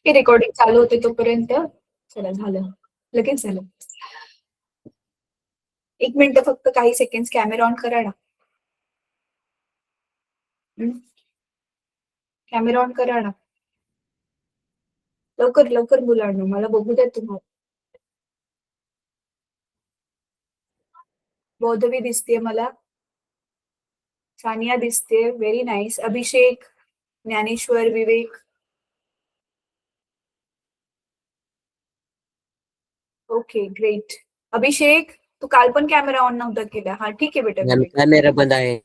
हे रेकॉर्डिंग चालू होते तोपर्यंत चला झालं, लगेच झालं. 1 मिनिट फक्त काही सेकंड कॅमेरा ऑन करा ना. कॅमेरा ऑन करा ना. लवकर लवकर मुलांनो, मला बघू द्या तुम्हाला. बौद्धवी दिसतेय मला, सानिया दिसते, very nice. Abhishek, Dnyaneshwar, Vivek. Okay great. Abhishek, तू काल पण कॅमेरा ऑन नव्हता केला. हा ठीक आहे बेटा. कॅमेरा बंद आहे.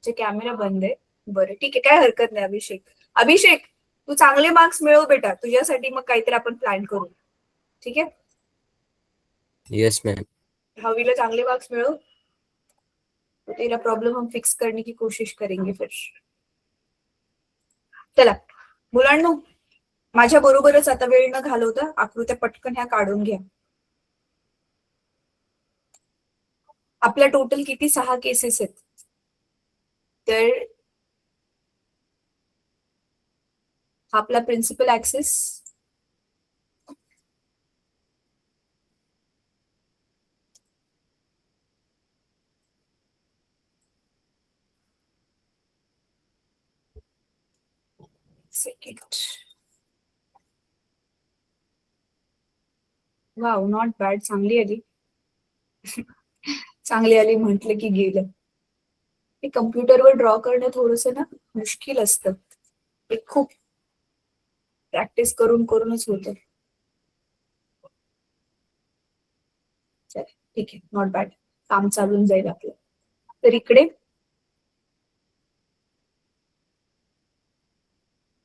कॅमेरा बंद आहे, बरं ठीक आहे, काय हरकत नाही. अभिषेक, अभिषेक तू चांगले मार्क्स मिळव बेटा, तुझ्यासाठी मग काहीतरी आपण प्लॅन करू, ठीक है? Yes ma'am. हवीला चांगले मार्क्स मिळव, तो तेरा प्रॉब्लम हम फिक्स करने की कोशिश करेंगे फिर. चला मुलांनो, माझ्या बरोबरच आता वेळ न घालवता आकृत्या पटकन ह्या काढून घ्या. आपल्या टोटल किती 6 केसेस आहेत. तर आपला principal access, second. Wow, not bad, चांगली आली. चांगली आली म्हटलं की गेलं. हे कम्प्युटरवर ड्रॉ करणं थोडस ना मुश्किल असतं, हे खूप प्रॅक्टिस करून करूनच होतं. चल ठीक आहे, नॉट बॅड, काम चालून जाईल आपलं. तर इकडे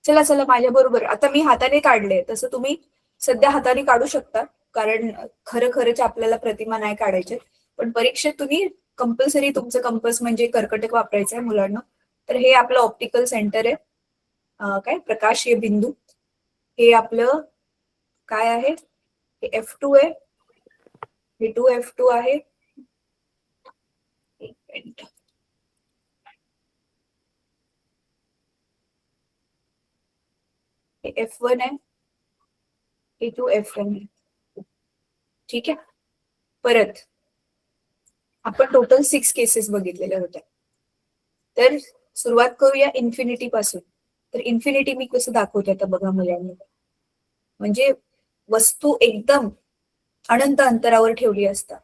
चला चला माझ्या बरोबर. आता मी हाताने काढले, तसं तुम्ही सध्या हाताने काढू शकता, कारण खरं खरंच आपल्याला प्रतिमा नाही काढायचे. पण परीक्षेत तुम्ही कंपल्सरी तुमचं कंपस म्हणजे कर्कटक वापरायचं आहे मुलांना. तर हे आपलं ऑप्टिकल सेंटर आहे, काय प्रकाशीय बिंदू. हे आपलं काय आहे, हे F2 आहे, हे 2F2 आहे. एक मिनिट, हे F1 आहे, हे 2F1 आहे, ठीक आहे. परत आपण टोटल 6 केसेस बघितलेल्या होत्या. तर सुरुवात करूया इन्फिनिटी पासून. तर इन्फिनिटी मी कसं दाखवते आता बघा मुलांना. म्हणजे वस्तू एकदम अनंत अंतरावर ठेवली असता.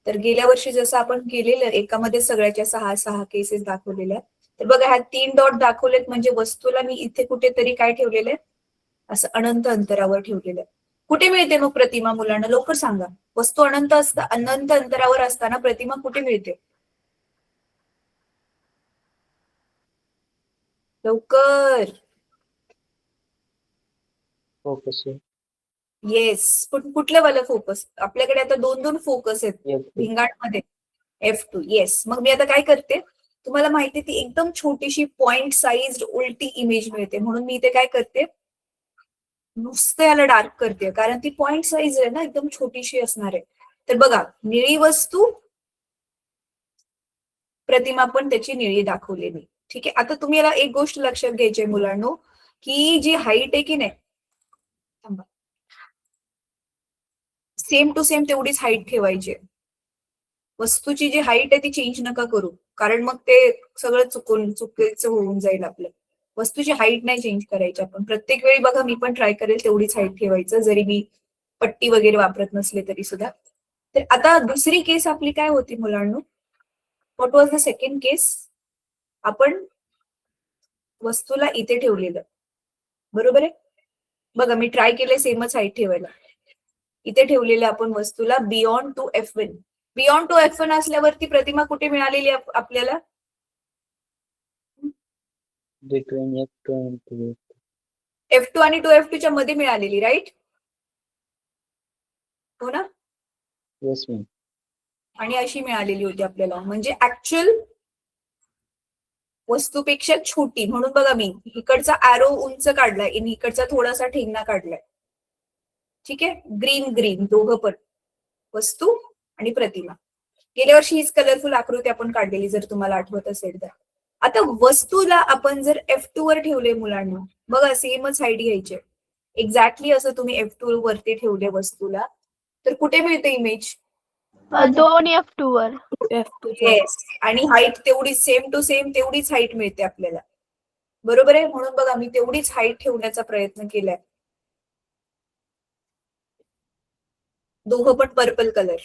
तर गेल्या वर्षी जसं आपण केलेलं एकामध्ये सगळ्याच्या 6 केसेस दाखवलेल्या. तर बघा ह्या 3 डॉट दाखवलेत म्हणजे वस्तूला मी इथे कुठेतरी काय ठेवलेलं आहे, असं अनंत अंतरावर ठेवलेलं आहे. कुठे मिळते मग प्रतिमा मुलांना, लवकर सांगा. वस्तू अनंत अंतरावर असताना प्रतिमा कुठे मिळते, लवकर. फोकस. येस, पण कुठलं वाला फोकस? आपल्याकडे आता 2 फोकस आहेत भिंगाणमध्ये. F2. येस. मग मी आता काय करते, तुम्हाला माहिती ती एकदम छोटीशी पॉइंट साइज उलटी इमेज मिळते, म्हणून मी इथे काय करते, नुसतं याला डार्क करते, कारण ती पॉइंट साइज आहे ना, एकदम छोटीशी असणार आहे. तर बघा, निळी वस्तू, प्रतिमा पण त्याची निळी दाखवलेली, ठीक आहे. आता तुम्ही याला एक गोष्ट लक्षात घ्यायची आहे मुलांनो, की जी हाईट आहे की नाही, सेम टू सेम तेवढीच हाईट ठेवायची. वस्तूची जी हाईट आहे ती चेंज नका करू, कारण मग ते सगळं चुकीचं होऊन जाईल आपलं. वस्तूची हाईट नाही चेंज करायची आपण. प्रत्येक वेळी बघा मी पण ट्राय करेल तेवढीच हाईट ठेवायचं, जरी मी पट्टी वगैरे वापरत नसले तरी सुद्धा. तर आता दुसरी केस आपली काय होती मुलांनो, व्हॉट वॉज द सेकंड केस? आपण वस्तूला इथे ठेवलेलं, बरोबर आहे. बघा मी ट्राय केले सेमच हाईट ठेवायला. इथे ठेवलेलं आपण वस्तूला बियॉन्ड 2F1. बियॉन्ड 2F1 असल्यावरती प्रतिमा कुठे मिळालेली आपल्याला, F2 आणि 2F2 च्या मध्ये मिळालेली, राईट? हो ना. Yes ma'am. आणि अशी मिळालेली होती आपल्याला, म्हणजे ऍक्च्युअल वस्तूपेक्षा छोटी. म्हणून बघा मी इकडचा ऍरो उंच काढलाय आणि इकडचा थोडासा ठेंगणा काढलाय, ठीक आहे. ग्रीन ग्रीन दोघं पण, वस्तू आणि प्रतिमा. गेल्या वर्षी हीच कलरफुल आकृती आपण काढलेली, जर तुम्हाला आठवत असेल तर. आता वस्तूला आपण जर F2 वर ठेवले मुलांना, बघा सेमच हाईट घ्यायची, एक्झॅक्टली असं तुम्ही F2 वरती ठेवले वस्तूला, तर कुठे मिळते इमेज? 2 F2 वर. येस, आणि हाईट तेवढी सेम टू सेम तेवढीच हाईट मिळते आपल्याला, बरोबर आहे. म्हणून बघा मी तेवढीच हाईट ठेवण्याचा प्रयत्न केलाय. दोघं पण पर्पल कलर,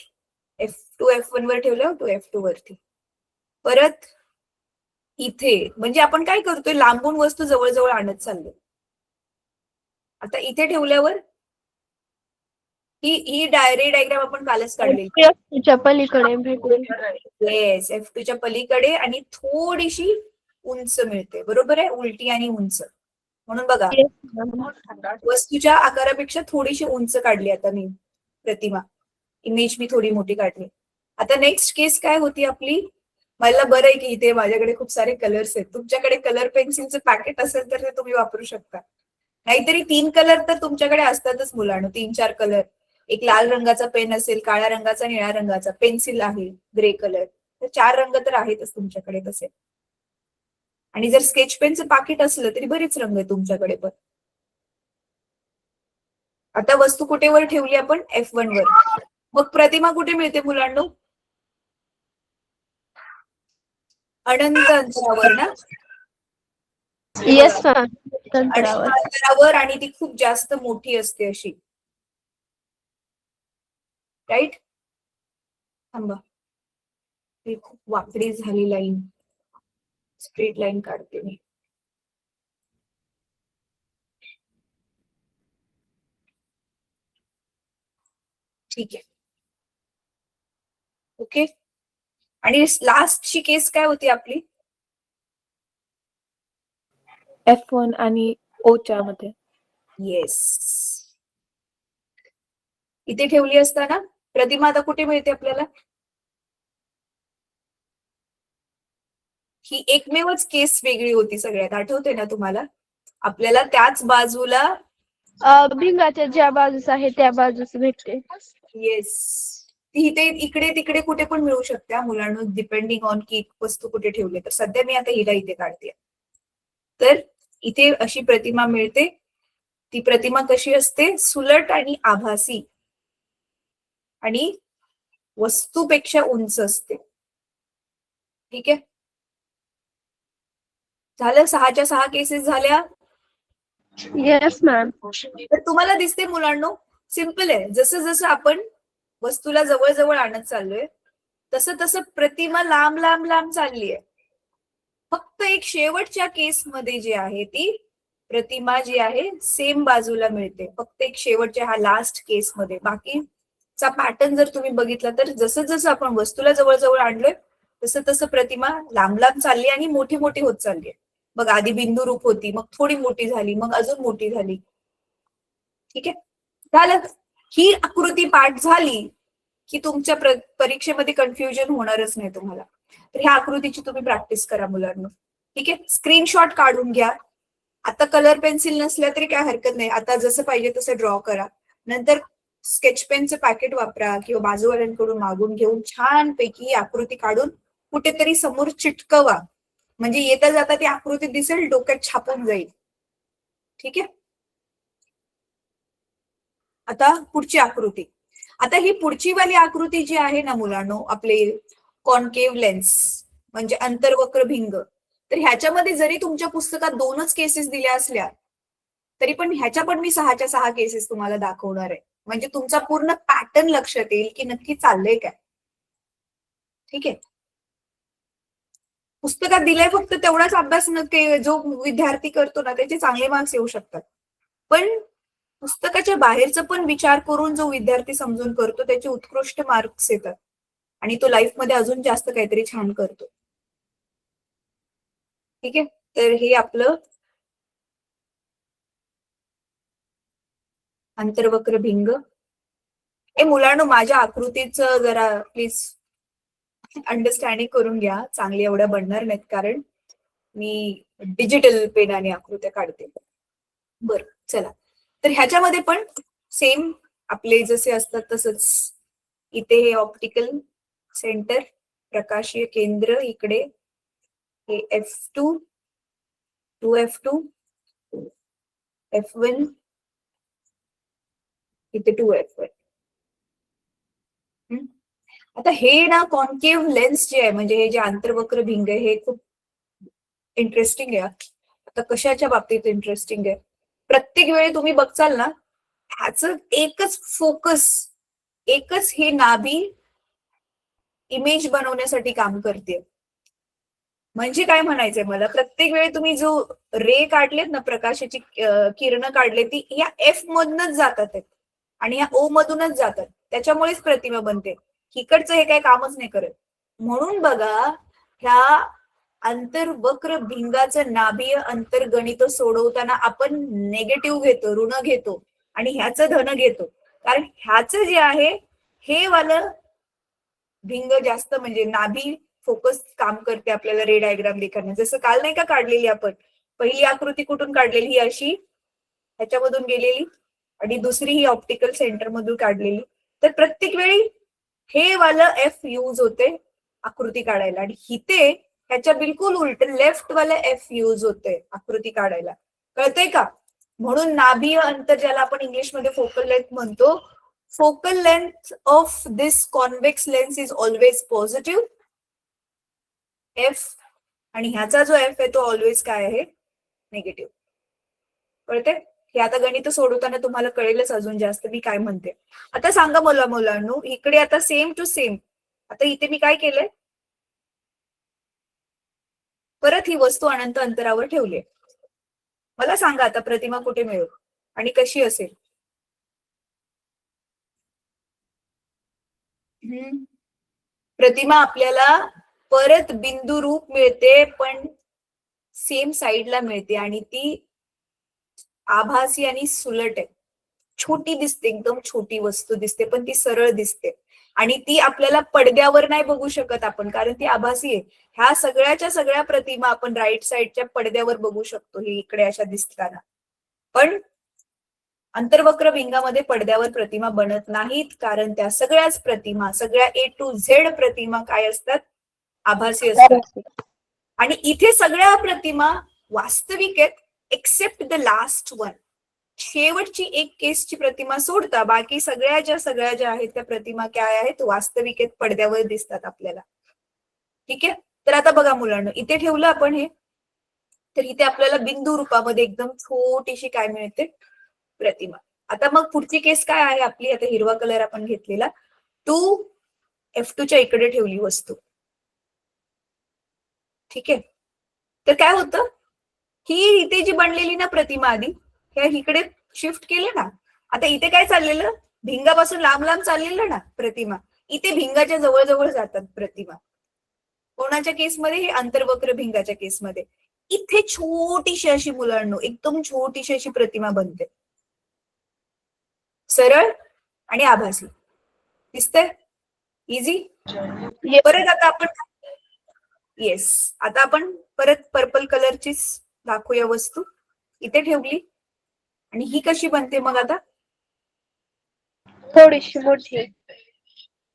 F2 F1 वर ठेवलं, टू F2 वरती. परत इथे म्हणजे आपण काय करतोय, लांबून वस्तू जवळजवळ आणत चाललोय. आता इथे ठेवल्यावर ही डायग्राम आपण कालच काढली. F2च्या पलीकडे भेटेल. येस, F2 च्या पलीकडे आणि थोडीशी उंच मिळते, बरोबर आहे, उलटी आणि उंच. म्हणून बघा वस्तूच्या आकारापेक्षा थोडीशी उंच काढली आता मी प्रतिमा, इमेज मी थोडी मोठी काढली. आता नेक्स्ट केस काय होती आपली? मला बरं आहे की इथे माझ्याकडे खूप सारे कलर्स आहेत. तुमच्याकडे कलर पेन्सिलचं पॅकेट असेल तर ते तुम्ही वापरू शकता, नाहीतरी 3 कलर तर तुमच्याकडे असतातच मुलांना, 3-4 कलर. एक लाल रंगाचा पेन असेल, काळ्या रंगाचा, निळ्या रंगाचा, पेन्सिल आहे ग्रे कलर, तर 4 रंग तर आहेतच तुमच्याकडे तसे. आणि जर स्केच पेनचं पाकिट असलं तरी बरेच रंग आहे तुमच्याकडे पण. आता वस्तू कुठे वर ठेवली आपण? F1 वर. मग प्रतिमा कुठे मिळते मुलांनो? अनंत अंतरावर ना? Yes ma'am. अनंत अंतरावर, आणि ती खूप जास्त मोठी असते अशी, राईट? थांबा, ही खूप वाकडी झाली लाईन, स्ट्रेट लाईन काढते मी. ठीक आहे, ओके. आणि लास्टची केस काय होती आपली? F1 आणि O च्या मध्ये. येस, इथे ठेवली असताना प्रतिमा आता कुठे मिळते आपल्याला? ही एकमेवच केस वेगळी होती सगळ्यात, आठवते ना तुम्हाला? आपल्याला त्याच बाजूला भिंगाच्या ज्या बाजूस आहे त्या बाजूस भेटते. येस, ती इथे इकडे तिकडे कुठे पण मिळू शकते मुलांना, डिपेंडिंग ऑन की वस्तू कुठे ठेवली. तर सध्या मी आता हिला इथे काढते. तर इथे अशी प्रतिमा मिळते. ती प्रतिमा कशी असते? सुलट आणि आभासी, आणि वस्तूपेक्षा उंच असते. ठीक आहे, झालं. 6च्या 6 केसेस झाल्या. Yes ma'am. तर तुम्हाला दिसते मुलांनो, सिंपल आहे. जसं जसं आपण वस्तूला जवळ जवळ आणत चाललोय तसं तसं प्रतिमा लांब लांब लांब चालली आहे. फक्त एक शेवटच्या केसमध्ये जी आहे ती प्रतिमा जी आहे सेम बाजूला मिळते, फक्त एक शेवटच्या हा लास्ट केसमध्ये. बाकीचा पॅटर्न जर तुम्ही बघितला तर जसं जसं आपण वस्तूला जवळ जवळ आणलोय तसं तसं प्रतिमा लांब लांब चालली आणि मोठी मोठी होत चालली आहे. मग आधी बिंदू रूप होती, मग थोडी मोठी झाली, मग अजून मोठी झाली. ठीक आहे, झालं. ही आकृती पाठ झाली की तुमच्या परीक्षेमध्ये कन्फ्युजन होणारच नाही तुम्हाला. तर ह्या आकृतीची तुम्ही प्रॅक्टिस करा मुलांना. ठीक आहे, स्क्रीनशॉट काढून घ्या. आता कलर पेन्सिल नसल्या तरी काय हरकत नाही, आता जसं पाहिजे तसं ड्रॉ करा. नंतर स्केच पेनचं पॅकेट वापरा किंवा बाजूवाल्यांकडून मागून घेऊन छानपैकी ही आकृती काढून कुठेतरी समोर चिटकवा, म्हणजे येता जाता ती आकृती दिसेल, डोक्यात छापून जाईल. ठीक आहे, आता पुढची आकृती. आता ही पुढची वाली आकृती जी आहे ना मुलांनो, आपले कॉन्केव्ह लेन्स म्हणजे अंतर्वक्र भिंग, तर ह्याच्यामध्ये जरी तुमच्या पुस्तकात 2च केसेस दिल्या असल्या तरी पण ह्याच्या पण मी 6च्या 6 केसेस तुम्हाला दाखवणार आहे, म्हणजे तुमचा पूर्ण पॅटर्न लक्षात येईल की नक्की चाललंय काय. ठीक आहे, पुस्तकात दिलंय फक्त तेवढाच अभ्यास जो विद्यार्थी करतो ना त्याचे चांगले मार्क्स येऊ शकतात, पण पुस्तकाच्या बाहेरचं पण विचार करून जो विद्यार्थी समजून करतो त्याचे उत्कृष्ट मार्क्स येतात आणि तो लाईफ मध्ये अजून जास्त काहीतरी छान करतो. ठीक आहे, तर हे आपलं अंतर्वक्र भिंग. हे मुलांनो, माझ्या आकृतीचं जरा प्लीज अंडरस्टँडिंग करून घ्या. चांगली एवढ्या बनणार नाहीत कारण मी डिजिटल पेनाने आकृत्या काढते. बरं, चला. तर ह्याच्यामध्ये पण सेम आपले जसे असतात तसंच इथे हे ऑप्टिकल सेंटर, प्रकाशीय केंद्र इकडे, हे F2, 2F2, F1, इथे 2F1. आता हे ना कॉन्केव्ह लेन्स जे आहे, म्हणजे हे जे आंतरवक्र भिंग आहे, हे खूप इंटरेस्टिंग आहे. आता कशाच्या बाबतीत इंटरेस्टिंग आहे, प्रत्येक वेळी तुम्ही बघचाल ना, ह्याचं एकच फोकस, एकच हे नाभी इमेज बनवण्यासाठी काम करते. म्हणजे काय म्हणायचंय मला, प्रत्येक वेळी तुम्ही जो रे काढलेत ना, प्रकाशाची किरण काढले, ती या F मधूनच जातात आहेत आणि या O मधूनच जातात. त्याच्यामुळेच प्रतिमा बनते. इकडचं हे काही कामच नाही करत. म्हणून बघा, ह्या आंतरवक्र भिंगाचं नाभीय अंतर्गणित सोडवताना आपण नेगेटिव्ह घेतो, ऋण घेतो आणि ह्याचं धन घेतो. कारण ह्याचं जे आहे हे वालं भिंग जास्त, म्हणजे नाभी फोकस काम करते आपल्याला रे डायग्राम लिखाणं. जसं काल नाही का काढलेली आपण, पहिली आकृती कुठून काढलेली, ही अशी ह्याच्यामधून गेलेली आणि दुसरी ही ऑप्टिकल सेंटर मधून काढलेली. तर प्रत्येक वेळी हे वालं F यूज होते आकृती काढायला आणि इथे ह्याच्या बिलकुल उलट लेफ्ट वाला F यूज होते आकृती काढायला. कळतंय का? म्हणून नाभीय अंतर, ज्याला आपण इंग्लिशमध्ये फोकल लेंथ म्हणतो, focal length of this convex lens is always positive F, आणि ह्याचा जो F आहे तो ऑलवेज काय आहे, निगेटिव्ह. कळते? हे आता गणित सोडवताना तुम्हाला कळेलच अजून जास्त मी काय म्हणते. आता सांगा मला मुलांनो, इकडे आता सेम टू सेम, आता इथे मी काय केलंय, परत ही वस्तू अनंत अंतरावर ठेवली. मला सांगा आता प्रतिमा कुठे मिळेल आणि कशी असेल? प्रतिमा आपल्याला परत बिंदू रूप मिळते, पण सेम साइडला मिळते आणि ती आभासी आणि सुलट आहे. छोटी दिसते, एकदम छोटी वस्तू दिसते, पण ती सरळ दिसते आणि ती आपल्याला पडद्यावर नाही बघू शकत आपण, कारण ती आभासी आहे. ह्या सगळ्याच्या सगळ्या प्रतिमा आपण राईट साइडच्या पडद्यावर बघू शकतो, हे इकडे अशा दिसताना. पण अंतर्वक्र भिंगामध्ये पडद्यावर प्रतिमा बनत नाहीत, कारण त्या सगळ्याच प्रतिमा, सगळ्या A to Z प्रतिमा काय असतात, आभासी असतात. आणि इथे सगळ्या प्रतिमा वास्तविक आहेत, एक्सेप्ट द लास्ट वन. शेवटची एक केसची प्रतिमा सोडता बाकी सगळ्या ज्या आहेत त्या प्रतिमा काय आहेत, वास्तविक आहेत, पडद्यावर दिसतात आपल्याला. ठीक आहे? तर आता बघा मुलांना, इथे ठेवलं आपण हे, तर इथे आपल्याला बिंदू रूपामध्ये एकदम छोटीशी काय मिळते, प्रतिमा. आता मग पुढची केस काय आहे आपली, आता हिरवा कलर आपण घेतलेला, 2F2 च्या इकडे ठेवली वस्तू. ठीक आहे? तर काय होतं, ही इथे जी बनलेली ना प्रतिमा आधी, ह्या इकडे शिफ्ट केले ना, आता इथे काय चाललेलं, भिंगापासून लांब लांब चाललेलं ना प्रतिमा, इथे भिंगाच्या जवळ जवळ जातात प्रतिमा. कोणाच्या केसमध्ये, हे अंतर्वक्र भिंगाच्या केसमध्ये. इथे छोटीशी अशी मुलांनो, एकदम छोटीशी अशी प्रतिमा बनते, सरळ आणि आभासी. दिसतंय? इझी. परत आता आपण, येस, आता आपण परत पर्पल कलरचीच दाखवूया वस्तू. इथे ठेवली आणि ही कशी बनते मग आता, थोडीशी मोठी.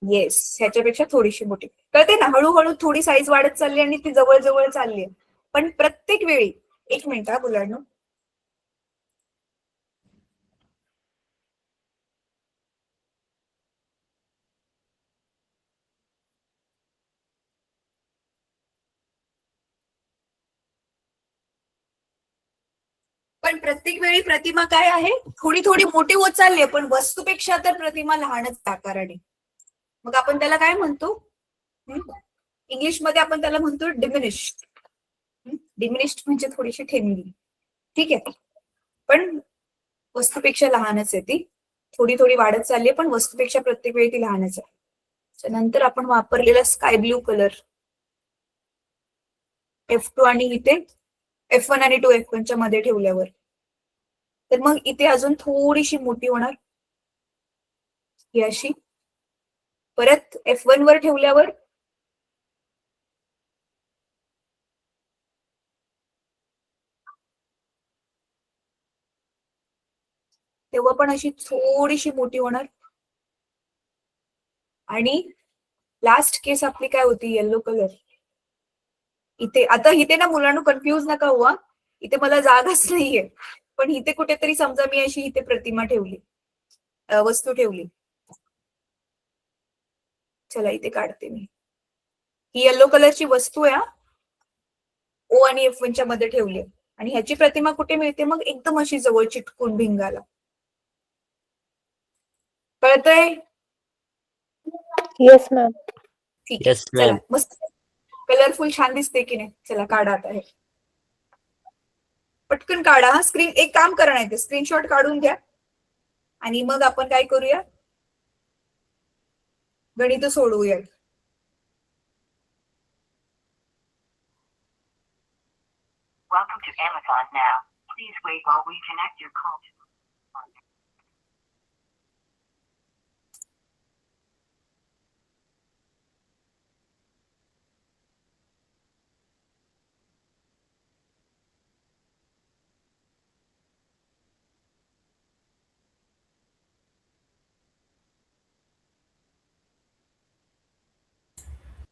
येस, ह्याच्यापेक्षा थोडीशी मोठी. कळते ना, हळूहळू थोडी साईज वाढत चालली आणि ती जवळ जवळ चालली आहे. पण प्रत्येक वेळी, एक मिनिट हा मुलांनो, पण प्रत्येक वेळी प्रतिमा काय आहे, थोडी थोडी मोठी होत चालली आहे, पण वस्तूपेक्षा तर प्रतिमा लहानच आकाराने. मग आपण त्याला काय म्हणतो, इंग्लिशमध्ये आपण त्याला म्हणतो डिमिनिश्ड. डिमिनिश्ड म्हणजे थोडीशी ठेवली. ठीक आहे? पण वस्तूपेक्षा लहानच आहे ती, थोडी थोडी वाढत चालली आहे, पण वस्तूपेक्षा प्रत्येक वेळी ती लहानच आहे. नंतर आपण वापरलेला स्काय ब्ल्यू कलर, F2 आणि इथे F1 आणि 2F1 च्या मध्ये ठेवल्यावर, तर मग इथे अजून थोडीशी मोठी होणार, ही अशी. परत F1 वर ठेवल्यावर तेव्हा पण अशी थोडीशी मोठी होणार. आणि लास्ट केस आपली काय होती, येलो कलर. इथे आता इथे ना मुलांना कन्फ्युज नका हुआ, इथे मला जागाच नाहीये, पण इथे कुठेतरी समजा मी अशी इथे प्रतिमा ठेवली, वस्तू ठेवली. चला इथे काढते मी. ही येलो कलरची वस्तू आहे, ओ आणि F1 च्या मध्ये ठेवली आणि ह्याची प्रतिमा कुठे मिळते मग एकदम अशी जवळ चिटकून भिंगाला. कळतंय? Yes ma'am. ठीक आहे. Yes, चला ma'am. मस्त कलरफुल छान दिसते की नाही. चला काढा आता हे पटकन काढा. हा स्क्रीन एक काम करा, नाही ते स्क्रीनशॉट काढून घ्या आणि मग आपण काय करूया, गणित सोडवूया. Welcome to Amazon now. Please wait while we connect your call to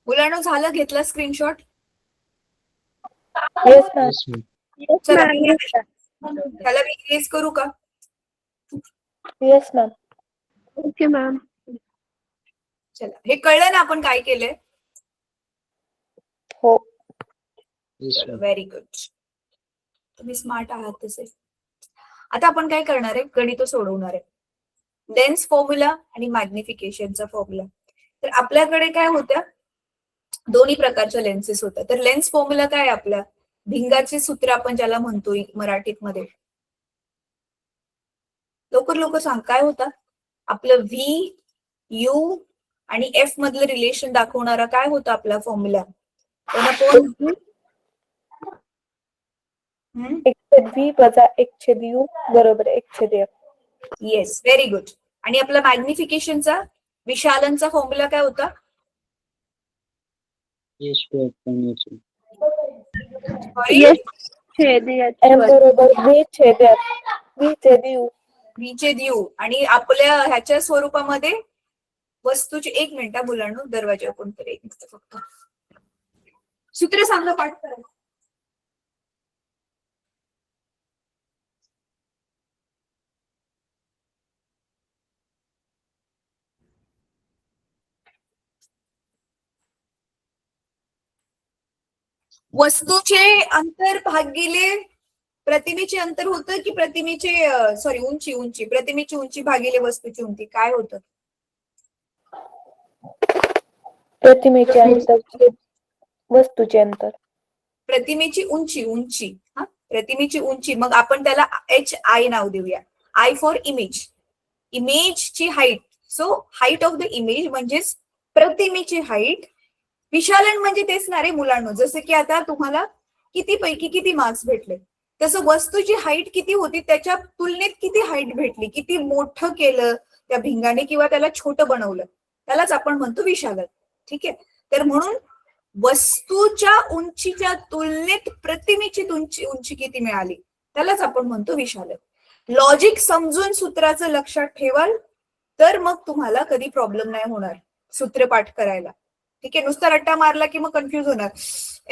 मुलांना झालं, घेतला screenshot? Yes ma'am. Yes, ma'am. चला त्याला मी इरेज करू का? Yes ma'am. Okay ma'am. चला हे कळलं ना आपण काय केलंय? हो. Yes, ma'am. Very good. तुम्ही स्मार्ट आहात तसे. आता आपण काय करणार आहे, गणित सोडवणार आहे. लेन्स फॉर्म्युला आणि मॅग्निफिकेशनचा फॉर्म्युला. तर आपल्याकडे काय होत्या, दोन्ही प्रकारच्या लेन्सेस होत्या. तर लेन्स फॉर्म्युला काय आपला, भिंगाचे सूत्र आपण ज्याला म्हणतोय मराठीत मध्ये. लवकर लवकर सांग काय होता आपलं. व्ही यू आणि एफ मधलं रिलेशन दाखवणारा काय होता आपला फॉर्म्युला. V वजा 1/u बरोबर 1/f. Yes, very good. आणि आपला मॅग्निफिकेशनचा विशालनचा फॉर्म्युला काय होता? Yes, ma'am. यश छेद M बरोबर V/u. चे देऊ. आणि आपल्या ह्याच्या स्वरूपामध्ये वस्तूची, एक मिनिट मुलांना दरवाजा कोणतरी एक मिनिट फक्त, सूत्र सांगा पाठ करा. वस्तूचे अंतर भागिले प्रतिमेचे अंतर होतं की प्रतिमेचे उंची प्रतिमेची उंची भागिले वस्तूची उंची काय होतं? प्रतिमेचे अंतर छेद वस्तूचे अंतर. प्रतिमेची उंची हा, प्रतिमेची उंची. मग आपण त्याला HI नाव देऊया. I for image. इमेजची height. So height of the image म्हणजेच प्रतिमेची हाईट. विशालन म्हणजे तेच ना रे मुलांना, जसं की आता तुम्हाला किती पैकी किती मार्क्स भेटले, तसं वस्तूची हाईट किती होती त्याच्या तुलनेत किती हाईट भेटली, किती मोठं केलं त्या भिंगाने किंवा त्याला छोटं बनवलं, त्यालाच आपण म्हणतो विशालन. ठीक आहे. तर म्हणून वस्तूच्या उंचीच्या तुलनेत प्रतिमेची उंची किती मिळाली त्यालाच आपण म्हणतो विशालन. लॉजिक समजून सूत्राचं लक्षात ठेवाल तर मग तुम्हाला कधी प्रॉब्लेम नाही होणार सूत्रपाठ करायला. ठीक आहे. नुसता रट्टा मारला की मग कन्फ्युज होणार,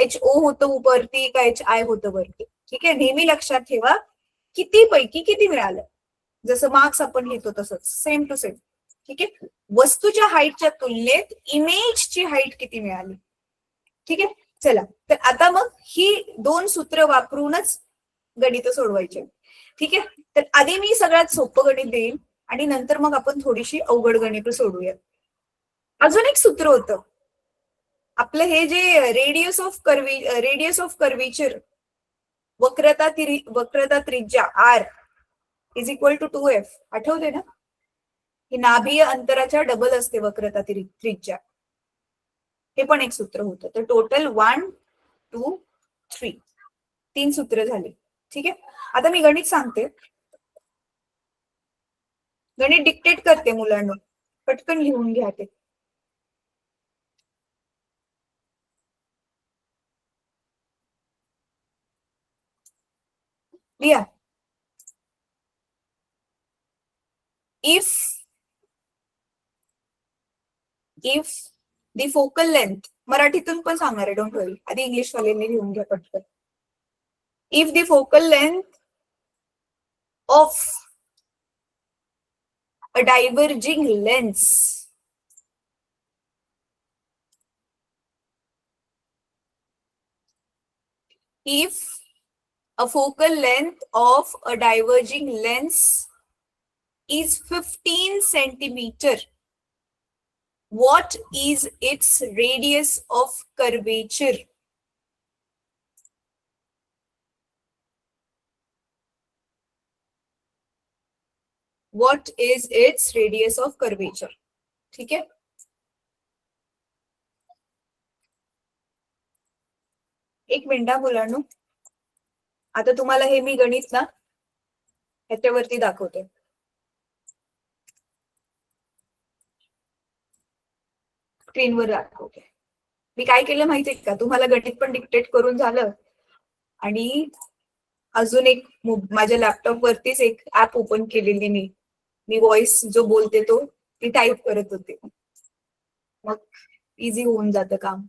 HO होतं वरती का HI होतं वरती. ठीक आहे. नेहमी लक्षात ठेवा किती पैकी किती मिळालं, जसं मार्क्स आपण लिहितो तसंच सेम टू सेम. ठीक आहे. वस्तूच्या हाईटच्या तुलनेत इमेजची हाईट किती मिळाली. ठीक आहे. चला तर आता मग ही दोन सूत्र वापरूनच गणित सोडवायचे. ठीक आहे. तर आधी मी सगळ्यात सोपं गणित देईन आणि नंतर मग आपण थोडीशी अवघड गणित सोडूया. अजून एक सूत्र होतं आपलं, हे जे रेडियस ऑफ कर्व्हेचर, वक्रता त्रिज्या R is equal to 2F. आठवते ना, ही नाभीय अंतराच्या डबल असते वक्रता त्रिज्या. हे पण एक सूत्र होतं. तर टोटल 1 2 3 तीन सूत्र झाली. ठीक आहे. आता मी गणित सांगते, गणित डिक्टेट करते मुलांना, पटकन लिहून घ्या ते. लिहा. If the focal length मराठीतून पण सांगणार आहे, डोंट वरी. आधी इंग्लिश वाल्यांनी लिहून घ्या पटकन. If the focal length of a diverging lens if a focal length of a diverging lens is 15 centimeter, what is its radius of curvature? What is its radius of curvature? ठीक है. एक minute मुलांनो, आता तुम्हाला हे मी गणित ना ह्याच्यावरती दाखवते. स्क्रीनवर दाखवते. मी काय केलं माहितीये का, तुम्हाला गणित पण डिक्टेट करून झालं आणि अजून एक माझ्या लॅपटॉप वरतीच एक ऍप ओपन केलेली मी व्हॉइस जो बोलते तो ती टाईप करत होते, मग इझी होऊन जातं काम.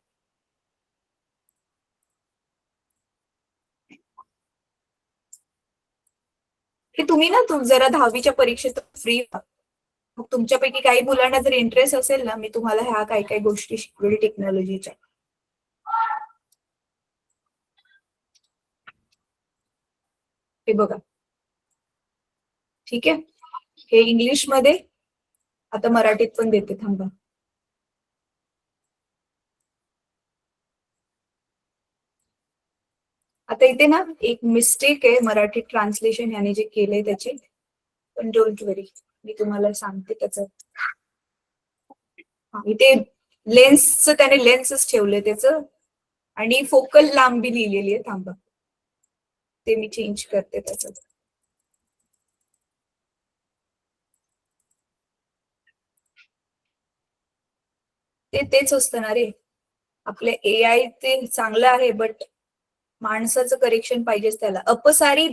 हे तुम्ही ना जरा 10वीच्या परीक्षेत फ्री व्हा. मग तुमच्यापैकी काही मुलांना जर इंटरेस्ट असेल ना, मी तुम्हाला ह्या काही काही गोष्टी शिकवेल टेक्नॉलॉजीच्या. हे बघा, ठीक आहे. हे इंग्लिश मध्ये, आता मराठीत पण देते, थांबा. आता इथे ना एक मिस्टेक आहे मराठी ट्रान्सलेशन याने जे केलंय त्याचे, पण डोंट वरी, मी तुम्हाला सांगते त्याचं. इथे लेन्सचं त्याने लेन्सच ठेवलंय त्याचं, आणि फोकल लांबी लिहिलेली आहे. थांबा, ते मी चेंज करते त्याचं. तेच असतं ना रे, आपले AI ते चांगलं आहे, बट माणसाचं करेक्शन पाहिजेच त्याला. अपसारी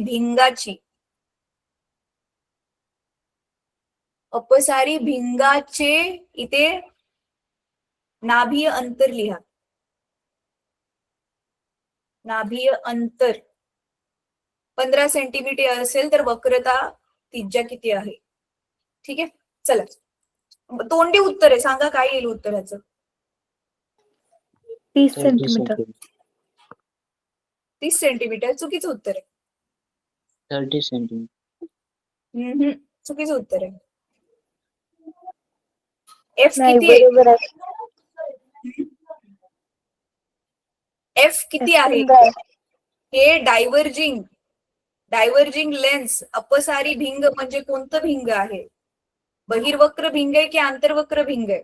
भिंगाचे इथे नाभीय अंतर लिहा. नाभीय अंतर 15 सेंटीमीटर असेल तर वक्रता त्रिज्या किती आहे? ठीक आहे, चला. तोंडी उत्तर आहे, सांगा काय येईल उत्तराचं. 30 सेंटीमीटर. 30 सेंटीमीटर चुकीचं उत्तर आहे. 30 सेंटीमीटर. चुकीचं उत्तर आहे. एफ नाही, किती आहे? बरोबर आहे. एफ किती आहे? हे डायव्हर्जिंग लेन्स, अपसारी भिंग म्हणजे कोणतं भिंग आहे? बहिर्वक्र भिंग आहे की आंतरवक्र भिंग आहे?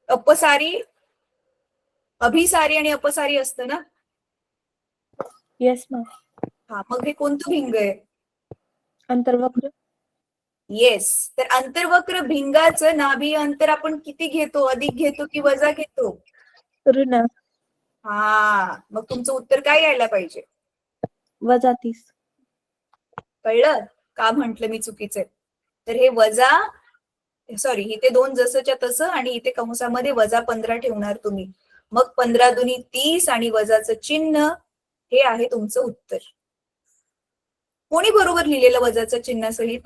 अपसारी, अभिसारी आणि अपसारी असतं ना. Yes ma'am. हा, मग हे कोणतं भिंग आहे? अंतर्वक्र. येस. तर अंतर्वक्र भिंगाचं नाभीय अंतर आपण किती घेतो? अधिक घेतो की वजा घेतो? ऋण. हा, मग तुमचं उत्तर काय यायला पाहिजे? वजा 30. कळलं का म्हंटल मी चुकीचं आहे? तर हे वजा, सॉरी, इथे 2 जसंच्या तसं आणि इथे कंसामध्ये -15 ठेवणार तुम्ही. मग 15 दुनी 30 आणि वजाचं चिन्ह, हे आहे तुमचं उत्तर. कोणी बरोबर लिहिलेलं वजाचं चिन्ह सहित?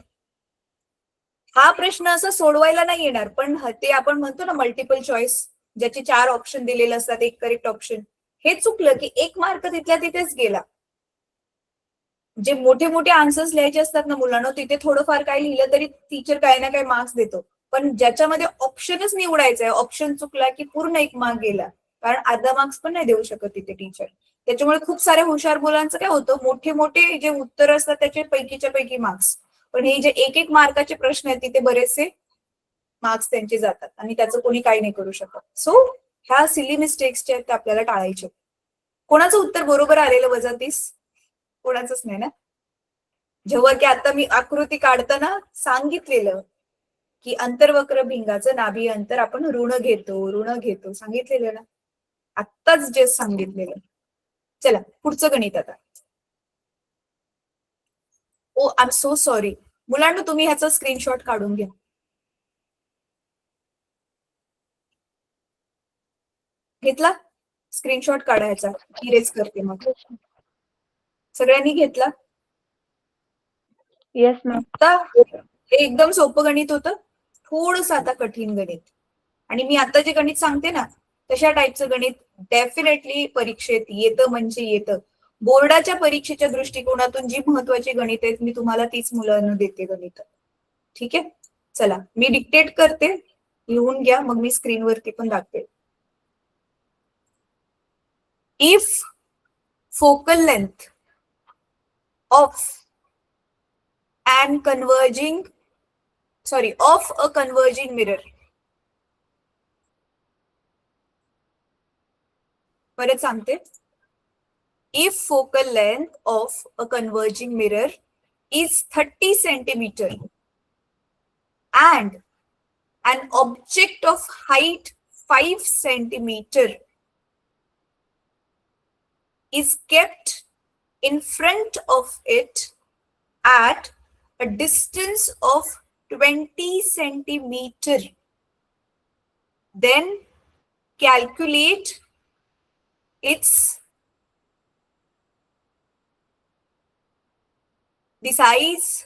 हा प्रश्न असं सोडवायला नाही येणार, पण ते आपण म्हणतो ना मल्टिपल चॉईस, ज्याचे 4 ऑप्शन दिलेले असतात, एक करेक्ट ऑप्शन. हे चुकलं की 1 मार्क तिथल्या तिथेच गेला. जे मोठे मोठे आन्सर्स लिहायचे असतात ना मुलांना, तिथे थोडंफार काय लिहिलं तरी टीचर काही ना काही मार्क्स देतो. पण ज्याच्यामध्ये ऑप्शनच निवडायचा आहे, ऑप्शन चुकला की पूर्ण 1 मार्क गेला. कारण अर्धा मार्क्स पण नाही देऊ शकत तिथे टीचर. त्याच्यामुळे खूप साऱ्या हुशार मुलांचं काय होतं, मोठे मोठे जे उत्तर असतात त्याचे पैकीच्या पैकी मार्क्स, पण हे जे 1-1 मार्काचे प्रश्न आहेत तिथे बरेचसे मार्क्स त्यांचे जातात आणि त्याचं कोणी काही नाही करू शकत. सो ह्या सिली मिस्टेक्स जे आहेत ते आपल्याला टाळायचे. कोणाचं उत्तर बरोबर आलेलं वजा 30? कोणाचंच नाही ना. जेव्हा की आता मी आकृती काढताना सांगितलेलं की अंतर्वक्र भिंगाचं नाभीय अंतर आपण ऋण घेतो सांगितलेलं ना, आत्ताच जे सांगितलेलं. चला पुढचं गणित आता. ओ आय एम सो सॉरी, मुलांना तुम्ही ह्याचा स्क्रीनशॉट काढून घ्या. घेतला? स्क्रीनशॉट काढायचा, इरेज करते मग. सगळ्यांनी घेतला? Yes ma'am. आता हे एकदम सोपं गणित होतं, थोडस आता कठीण गणित. आणि मी आता जे गणित सांगते ना तशा टाईपचं गणित डेफिनेटली परीक्षेत येतं म्हणजे येतं. बोर्डाच्या परीक्षेच्या दृष्टिकोनातून जी महत्वाची गणित आहेत मी तुम्हाला तीच मुलांना देते गणित. ठीक आहे, चला मी डिक्टेट करते, लिहून घ्या, मग मी स्क्रीनवरती पण दाखवेल. If focal length of a converging mirror. परत सांगते. If focal length of a converging mirror is 30 centimeter and an object of height 5 centimeter is kept in front of it at a distance of 20 centimeter, then calculate the size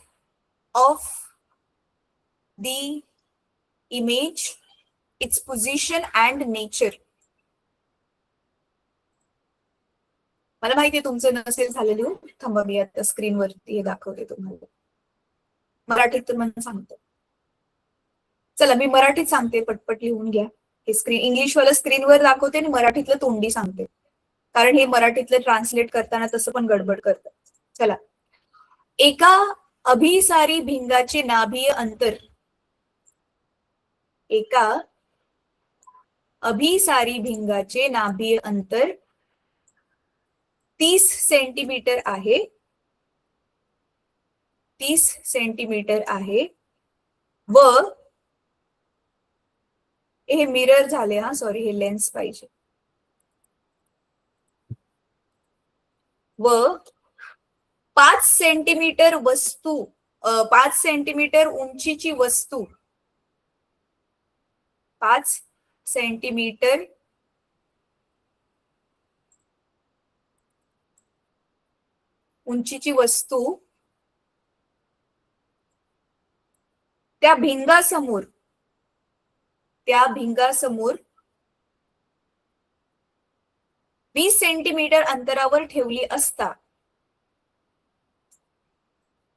of the image, its position and nature. मला माहितीये तुमचं नसेल झालेलं, थांबा मी आता स्क्रीनवरती हे दाखवते तुम्हाला. मराठीत तर मला सांगते. चला मी मराठीत सांगते, पटपट लिहून घ्या. हे इंग्लिशवाला स्क्रीनवर दाखवते आणि मराठीतलं तोंडी सांगते, कारण हे मराठीतलं ट्रान्सलेट करताना तसं पण गडबड करतात. चला, एका अभिसारी भिंगाचे नाभीय अंतर, एका अभिसारी भिंगाचे नाभीय अंतर 30 सेंटीमीटर आहे. 30 सेंटीमीटर आहे व हे मिरर झाले, हा सॉरी हे लेन्स पाहिजे. व 5 सेंटीमीटर वस्तू, 5 सेंटीमीटर उंचीची वस्तू, 5 सेंटीमीटर उंचीची वस्तू त्या भिंगासमोर 20 सेंटीमीटर अंतरावर ठेवली असता,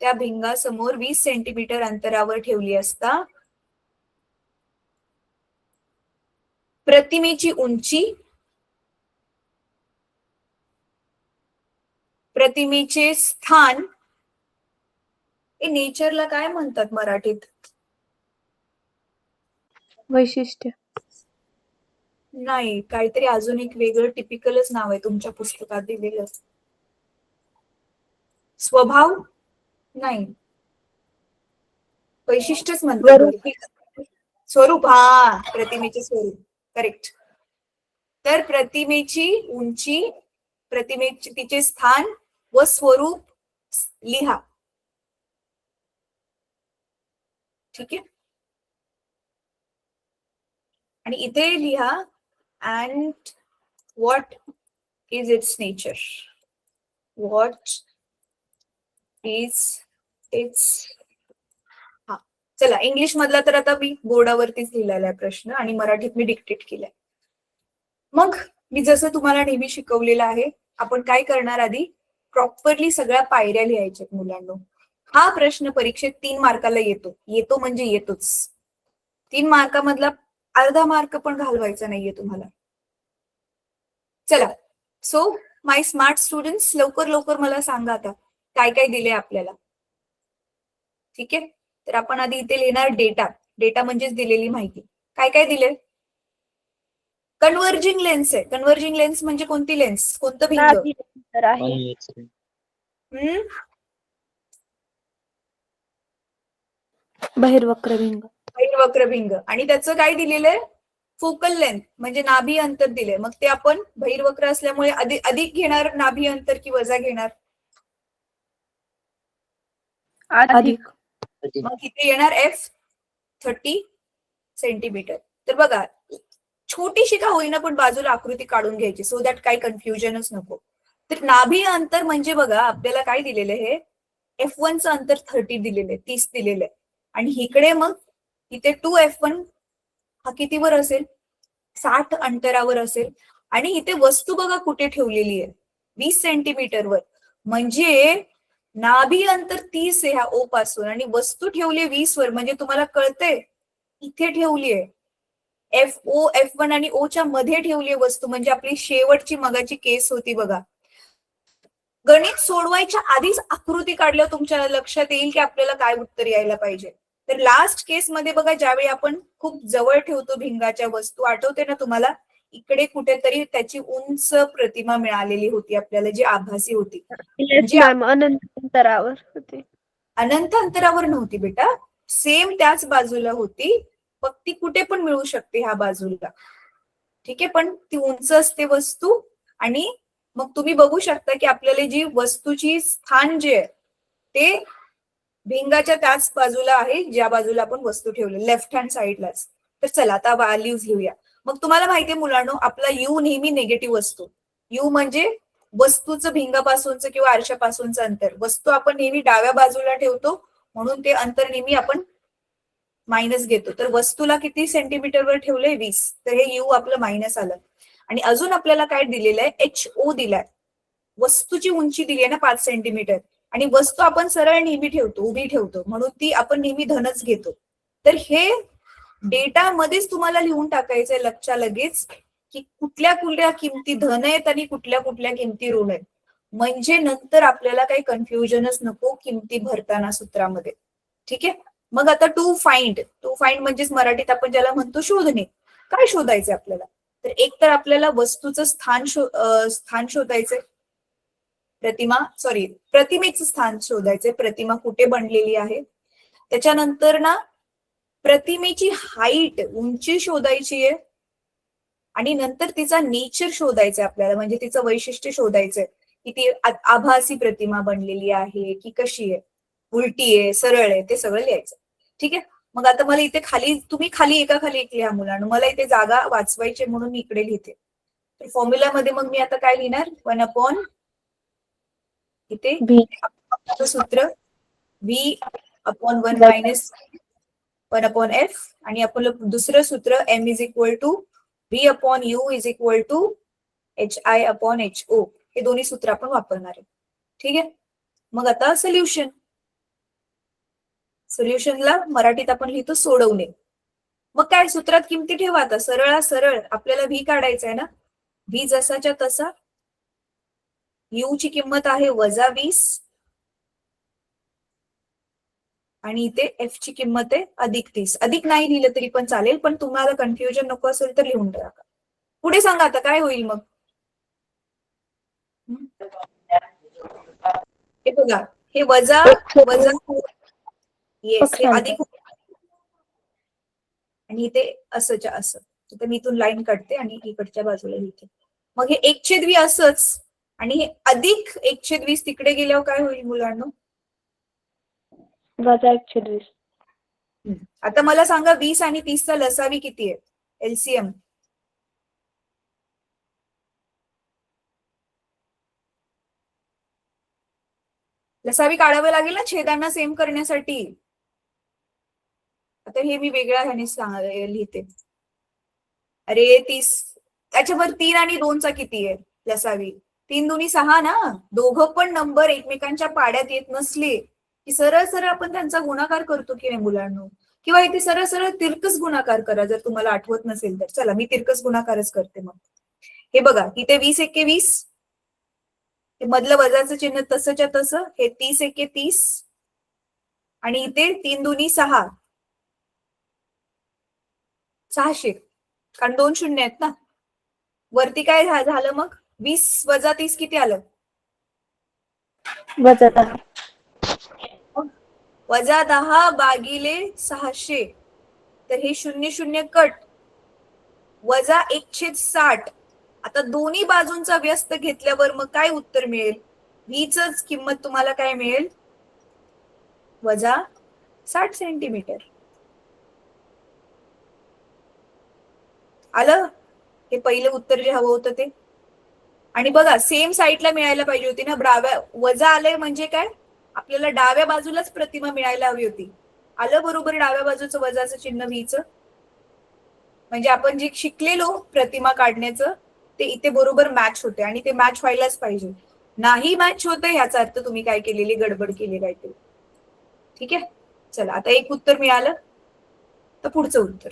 त्या भिंगासमोर 20 सेंटीमीटर अंतरावर ठेवली असता प्रतिमेची उंची, प्रतिमेचे स्थान, हे नेचरला काय म्हणतात मराठीत? वैशिष्ट्य. नाही, काहीतरी अजून एक वेगळं टिपिकलच नाव आहे तुमच्या पुस्तकात दिलेलं. स्वभाव नाही, वैशिष्ट्यच म्हणतात. स्वरूप, हा, प्रतिमेचे स्वरूप, करेक्ट. तर प्रतिमेची उंची, प्रतिमेचे तिचे स्थान व स्वरूप लिहा. ठीक आहे, आणि इथे लिहा and what is it's nature. What is it's, हा चला इंग्लिश मधला तर आता मी बोर्डावरतीच लिहिलेला आहे प्रश्न आणि मराठीत मी डिक्टेट केलाय. मग मी जसं तुम्हाला नेहमी शिकवलेलं आहे, आपण काय करणार, आधी प्रॉपरली सगळ्या पायऱ्या लिहायच्या मुलांनो. हा प्रश्न परीक्षेत 3 मार्काला येतो म्हणजे येतोच. 3 मार्कामधला अर्धा मार्क पण घालवायचा नाहीये तुम्हाला. चला, सो माय स्मार्ट स्टुडंट्स, लवकर लवकर मला सांगा आता काय काय दिले आपल्याला. ठीक आहे, तर आपण आधी इथे लिहिणार डेटा. डेटा म्हणजेच दिलेली माहिती. काय काय दिले? कन्व्हर्जिंग लेन्स आहे. कन्व्हर्जिंग लेन्स म्हणजे कोणती लेन्स, कोणतं भिंग? बहिर्वक्र भिंग. बहिर्वक्र भिंग. आणि त्याचं काय दिलेलं आहे? फोकल लेंथ म्हणजे नाभी अंतर दिले. मग ते आपण बहिर्वक्र असल्यामुळे अधिक घेणार नाभी अंतर की वजा घेणार? अधिक. मग इथे येणार F 30 सेंटीमीटर. तर बघा, छोटीशी का होईना पण बाजूला आकृती काढून घ्यायची, सो दॅट काही कन्फ्युजनच नको. तर नाभी अंतर म्हणजे बघा आपल्याला काय दिलेलं आहे, F1चं अंतर 30 दिलेलं आहे, 30 दिलेलं आहे. आणि इकडे मग इथे 2F1 हा कितीवर असेल, 60 अंतरावर असेल. आणि इथे वस्तू बघा कुठे ठेवलेली आहे, 20 सेंटीमीटरवर. म्हणजे नाभी अंतर 30 आहे ह्या O पासून, आणि वस्तू ठेवली 20 वर. म्हणजे तुम्हाला कळतंय इथे ठेवली आहे, FO F1 आणि O च्या मध्ये ठेवली आहे वस्तू. म्हणजे आपली शेवटची मगाची केस होती बघा. गणित सोडवायच्या आधीच आकृती काढल्यावर तुमच्या लक्षात येईल की आपल्याला काय उत्तर यायला पाहिजे. तर लास्ट केस मध्ये बघा, ज्यावेळी आपण खूप जवळ ठेवतो भिंगाच्या वस्तू, आठवते ना तुम्हाला, इकडे कुठेतरी त्याची उंच प्रतिमा मिळालेली होती आपल्याला, जी आभासी होती. येस म्हणजे मॅम, अनंत अंतरावर होते. अनंत अंतरावर नव्हती बेटा, सेम त्याच बाजूला होती, फक्त ती कुठे पण मिळू शकते ह्या बाजूला. ठीक आहे, पण ती उंच असते वस्तू. आणि मग तुम्ही बघू शकता की आपल्याला जी वस्तूची स्थान जे आहे ते भिंगाच्या त्याच बाजूला आहे ज्या बाजूला आपण वस्तू ठेवली, लेफ्ट हँड साईडलाच. तर चला आता व्हॅल्यूज लिहूया. मग तुम्हाला माहितीये मुलांनो, आपला यू नेहमी निगेटिव्ह असतो. यू म्हणजे वस्तूचं भिंगापासूनचं किंवा आरशापासूनचं अंतर. वस्तू आपण नेहमी डाव्या बाजूला ठेवतो, म्हणून ते अंतर नेहमी आपण मायनस घेतो. तर वस्तूला किती सेंटीमीटरवर ठेवलंय, 20. तर हे यू आपलं मायनस आलं. आणि अजून आपल्याला काय दिलेलं आहे, HO दिलाय. वस्तूची उंची दिली आहे ना 5 सेंटीमीटर, आणि वस्तू आपण सरळ नेहमी ठेवतो, उभी ठेवतो, म्हणून ती आपण नेहमी धनच घेतो. तर हे डेटा मध्येच तुम्हाला लिहून टाकायचंय लक्षात लगेच, की कुठल्या कुठल्या किमती धन आहेत आणि कुठल्या कुठल्या किमती ऋण आहेत. म्हणजे नंतर आपल्याला काही कन्फ्युजनच नको किमती भरताना सूत्रामध्ये. ठीक आहे. मग आता टू फाइंड म्हणजेच मराठीत आपण ज्याला म्हणतो शोधणे. काय शोधायचं आपल्याला, तर एक तर आपल्याला वस्तूचं स्थान शोधायचंय, प्रतिमेचं स्थान शोधायचंय, प्रतिमा कुठे बनलेली आहे. त्याच्यानंतर ना प्रतिमेची हाईट, उंची शोधायची आहे. आणि नंतर तिचा नेचर शोधायचा आपल्याला, म्हणजे तिचं वैशिष्ट्य शोधायचंय की ती आभासी प्रतिमा बनलेली आहे की कशी आहे, उलटी आहे, सरळ आहे, ते सगळं लिहायचं. ठीक आहे. मग आता मला इथे तुम्ही खाली एका खाली एक लिहा मुलांना, मला इथे जागा वाचवायची म्हणून मी इकडे लिहिते. तर फॉर्म्युलामध्ये मग मी आता काय लिहिणार, 1/, इथे सूत्र V/1 मायनस 1/f, आणि आपलं दुसरं सूत्र M = V/U = HI/HO. हे दोन्ही सूत्र आपण वापरणार आहे. ठीक आहे. मग आता सोल्युशनला मराठीत आपण लिहितो सोडवणे. मग काय सूत्रात किमती ठेवा. आता सरळ आपल्याला V काढायचा आहे ना, V जसाच्या तसा. U ची किंमत आहे -20, आणि इथे F ची किंमत आहे +30. अधिक नाही लिहिलं तरी पण चालेल, पण तुम्हाला कन्फ्युजन नको असेल तर लिहून टाका. पुढे सांगा आता काय होईल मग. हे बघा, हे वजा येस, हे अधिक, आणि इथे असंच्या असं. तर मी इथून लाईन काढते आणि इकडच्या बाजूला लिहिते. मग हे 1/20 असंच, आणि हे अधिक 1/20 तिकडे गेल्यावर काय होईल मुलांनो, -1/20. आता मला सांगा 20 आणि 30चा लसावी किती आहे, LCM. लसावी काढावं लागेल ना छेदांना सेम करण्यासाठी. आता हे मी वेगळ्या ह्याने लिहिते. अरे 30, त्याच्यावर 3 आणि 2चा किती आहे लसावी, 3 दुनी 6 ना. दोघं पण नंबर एकमेकांच्या पाड्यात येत नसले की सरळ आपण त्यांचा गुणाकार करतो की नाही मुलांनो, किंवा इथे सरळ तिरकस गुणाकार करा जर तुम्हाला आठवत नसेल तर. चला मी तिरकस गुणाकारच करते. मग हे बघा, इथे 20×1 = 20, हे मधलं वजाचं चिन्ह तसंच्या तसं, हे 30×1 = 30, आणि इथे 3 दुनी 6, 600, कारण 2 शून्य आहेत ना. वरती काय झालं मग, 20 - 30 किती आलं, -10. -10 भागिले 600. तर हे 0 कट, -1/60. आता दोन्ही बाजूंचा व्यस्त घेतल्यावर मग काय उत्तर मिळेल, Vच किंमत तुम्हाला काय मिळेल, -60 सेंटीमीटर. आलं हे पहिलं उत्तर जे हवं होतं ते. आणि बघा सेम साईडला मिळायला पाहिजे होती ना. डाव्या वजा आलंय म्हणजे काय, आपल्याला डाव्या बाजूलाच प्रतिमा मिळायला हवी होती. आलं बरोबर डाव्या बाजूचं वजाचं चिन्ह व्हीचं. म्हणजे आपण जे शिकलेलो प्रतिमा काढण्याचं ते इथे बरोबर मॅच होते आणि ते मॅच व्हायलाच पाहिजे. नाही मॅच होतं ह्याचा अर्थ तुम्ही काय केलेली गडबड केली काहीतरी. ठीक आहे, चला आता एक उत्तर मिळालं. तर पुढचं उत्तर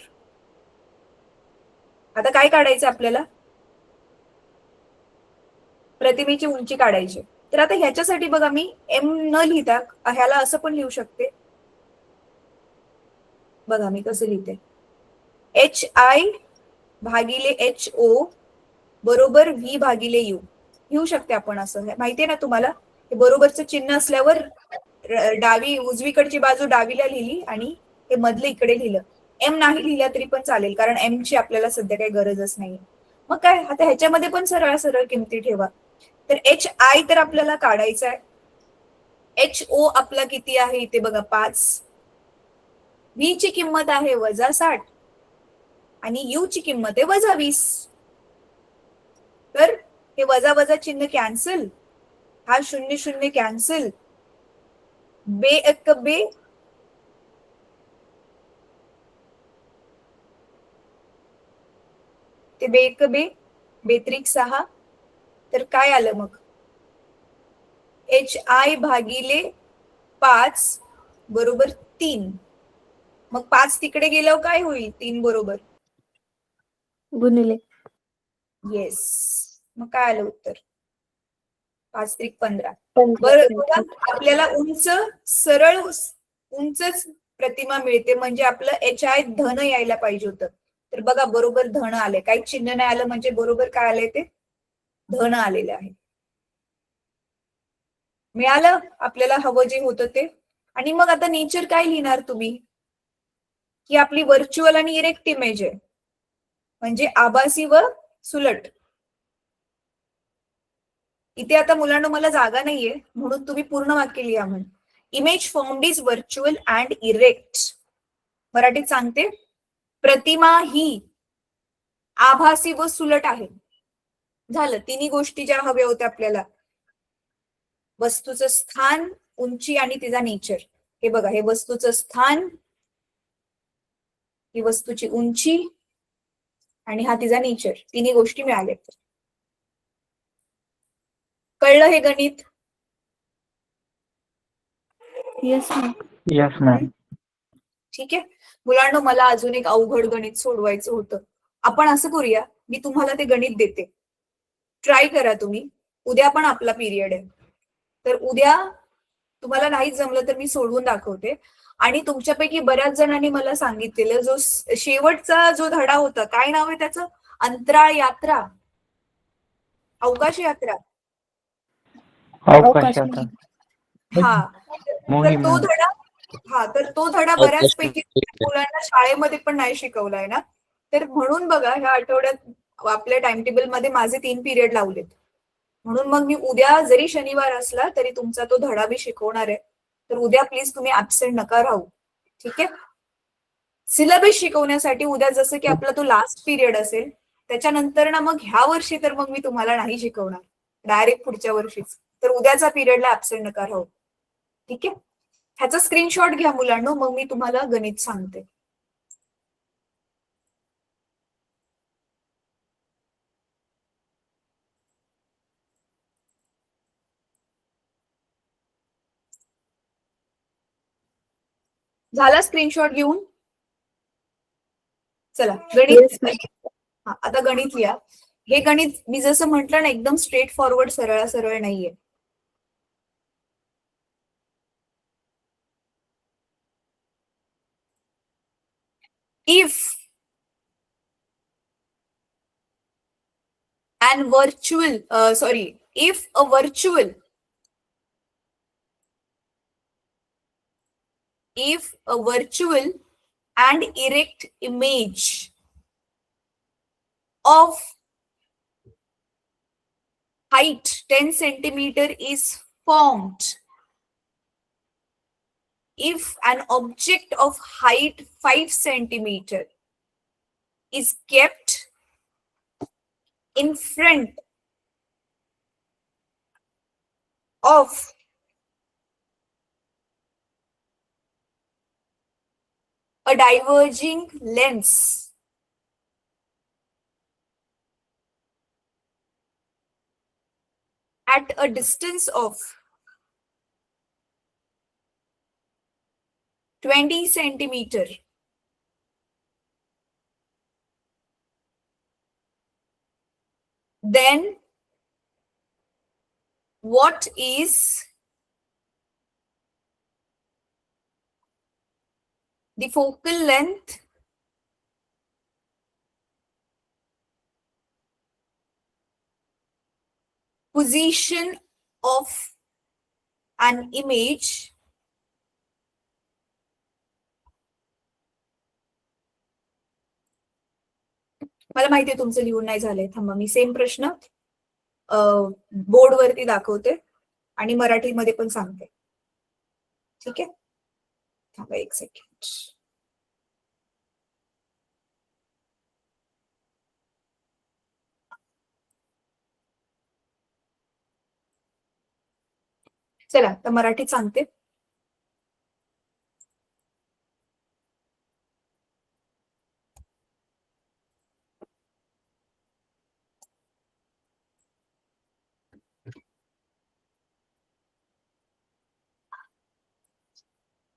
आता काय काढायचं आपल्याला, प्रतिमेची उंची काढायची. तर आता ह्याच्यासाठी बघा मी एम न लिहिता ह्याला असं पण लिहू शकते. बघा मी कसं लिहिते, HI भागिले HO बरोबर V भागिले U लिहू शकते आपण. असं माहितीये ना तुम्हाला, हे बरोबरचं चिन्ह असल्यावर डावी उजवीकडची बाजू डावीला लिहिली आणि हे मधलं इकडे लिहिलं. एम नाही लिहिला तरी पण चालेल, कारण एम ची आपल्याला सध्या काही गरजच नाही. मग काय, आता ह्याच्यामध्ये पण सरळ सरळ किमती ठेवा. तर HI तर आपल्याला काढायचा आहे. HO आपला किती आहे इथे बघा 5, V ची किंमत आहे -60 आणि U ची किंमत आहे -20. तर हे वजा वजा चिन्ह कॅन्सल, हा 0 0 कॅन्सल, बे एक बे, ते बे एक बे, बेत्रिक 6. तर काय आलं मग, HI भागिले 5 बरोबर 3. मग 5 तिकडे गेल्यावर काय होईल, 3 बरोबर गुणिले. येस. मग काय आलं उत्तर, 5 त्रिक 15. 15 बरं बघा, सेंटीमीटर. आपल्याला उंच सरळ उंचच प्रतिमा मिळते म्हणजे आपलं HI धन यायला पाहिजे होतं. तर बघा बरोबर धन आले, काही चिन्ह नाही आलं म्हणजे बरोबर काय आलंय ते धन आलेले आहे. मिळालं आपल्याला हवं जे होतं ते. आणि मग आता नेचर काय लिहिणार तुम्ही, की आपली व्हर्च्युअल आणि इरेक्ट इमेज आहे, म्हणजे आभासी व सुलट. इथे आता मुलांना मला जागा नाहीये म्हणून तुम्ही पूर्ण वाक्य लिहा. म्हणून image formed is virtual and erect. मराठीत सांगते, प्रतिमा ही आभासी व सुलट आहे. झालं, तिन्ही गोष्टी ज्या हव्या होत्या आपल्याला, वस्तूचं स्थान, उंची आणि तिचा नेचर. हे बघा, हे वस्तूचं स्थान, ही वस्तूची उंची आणि हा तिचा नेचर, तिन्ही गोष्टी मिळाल्या. कळलं हे गणित? Yes ma'am. Yes ma'am. ठीक आहे मुलांना, मला अजून एक अवघड गणित सोडवायचं होतं. आपण असं करूया, मी तुम्हाला ते गणित देते, ट्राय करा तुम्ही. उद्या पण आपला पिरियड आहे, तर उद्या तुम्हाला नाही जमलं तर मी सोडवून दाखवते. आणि तुमच्यापैकी बऱ्याच जणांनी मला सांगितलेलं, जो शेवटचा जो धडा होता, काय नाव आहे त्याचं, अंतराळ यात्रा, अवकाश यात्रा, अवकाशाचा हा, तर मोहीम. तो धडा, हा तर तो धडा बऱ्याचपैकी मुलांना शाळेमध्ये पण नाही शिकवलाय ना. तर म्हणून बघा, ह्या आठवड्यात आपल्या टाइम टेबल मध्ये माझे 3 पिरियड लावलेत. म्हणून मग मी उद्या जरी शनिवार असला तरी तुमचा तो धडा मी शिकवणार आहे. तर उद्या प्लीज तुम्ही ऍब्सेंट नका राहू. ठीक आहे, सिलेबस शिकवण्यासाठी उद्या जसं की आपला तो लास्ट पिरियड असेल, त्याच्यानंतर ना मग ह्या वर्षी तर मग मी तुम्हाला नाही शिकवणार, डायरेक्ट पुढच्या वर्षीच. तर उद्याचा पिरियडला ऍब्सेंट नका राहू. ठीक आहे, ह्याचा स्क्रीनशॉट घ्या मुलांना, मग मी तुम्हाला गणित सांगते. झाला स्क्रीनशॉट घेऊन? चला Yes, गणित, हा आता गणित लिहा. हे गणित मी जसं म्हटलं ना, एकदम स्ट्रेट फॉरवर्ड सरळ सरळ नाहीये. If and virtual if a virtual and erect image of height 10 centimeter is formed, if an object of height 5 centimeter is kept in front of a diverging lens at a distance of 20 centimeter, then what is the focal length position of an image मला माहिती आहे तुमचं लिहून नाही झालंय, थांबा मी same प्रश्न बोर्डवरती दाखवते आणि मराठीमध्ये पण सांगते. ठीक आहे, थांबा एक सेकंड. चला तर मराठीत सांगते.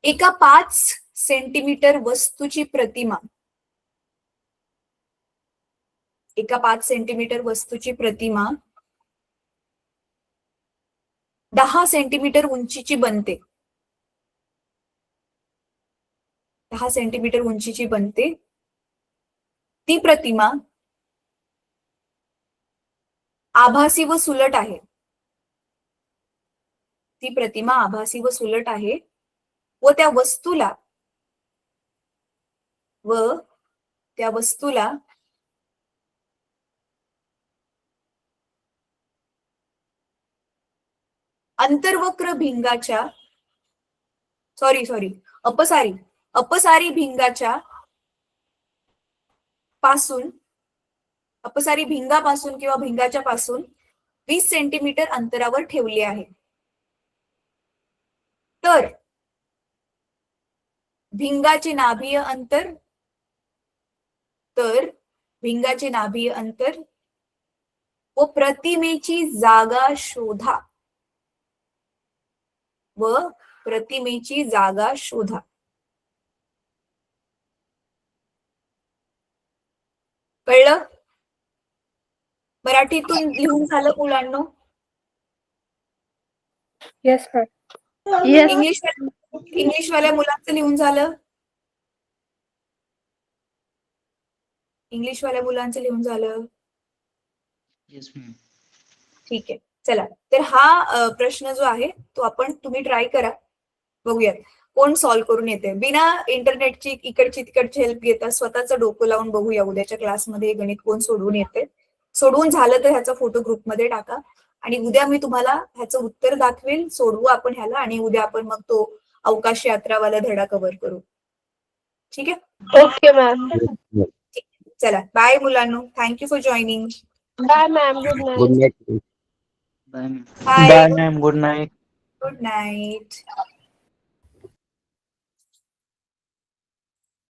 एका 5 सेंटीमीटर वस्तूची प्रतिमा, एका 5 सेंटीमीटर वस्तूची प्रतिमा 10 सेंटीमीटर उंचीची बनते. 10 सेंटीमीटर उंचीची बनते. ती प्रतिमा आभासी व सुलट आहे. ती प्रतिमा आभासी व सुलट आहे व त्या वस्तूला अंतर्वक्र भिंगाच्या अपसारी भिंगाच्या अपसारी भिंगापासून किंवा भिंगाच्या पासून 20 सेंटीमीटर अंतरावर ठेवले आहे. तर भिंगाचे नाभीय अंतर व प्रतिमेची जागा शोधा. कळलं? मराठीतून लिहून झालं मुलांनो? Yes ma'am. इंग्लिशवाल्या मुलांचं लिहून झालं? इंग्लिशवाल्या मुलांचं लिहून झालं? Yes ma'am. ठीक आहे, चला तर हा प्रश्न जो आहे तो तुम्ही ट्राय करा, बघूयात कोण सॉल्व्ह करून येते बिना इंटरनेटची इकडची तिकडची हेल्प घेता. स्वतःचं डोकं लावून बघूया उद्याच्या क्लासमध्ये गणित कोण सोडवून येते. सोडवून झालं तर ह्याचा फोटो ग्रुपमध्ये टाका आणि उद्या मी तुम्हाला ह्याचं उत्तर दाखवेल. सोडवू आपण ह्याला आणि उद्या आपण मग तो अवकाश यात्रावाला धडा कव्हर करू. ठीक आहे, ओके मॅम. चला बाय मुलांनो. Thank you for joining. Bye ma'am. Good night. Bye ma'am. Bye bye ma'am. Good night. Good night.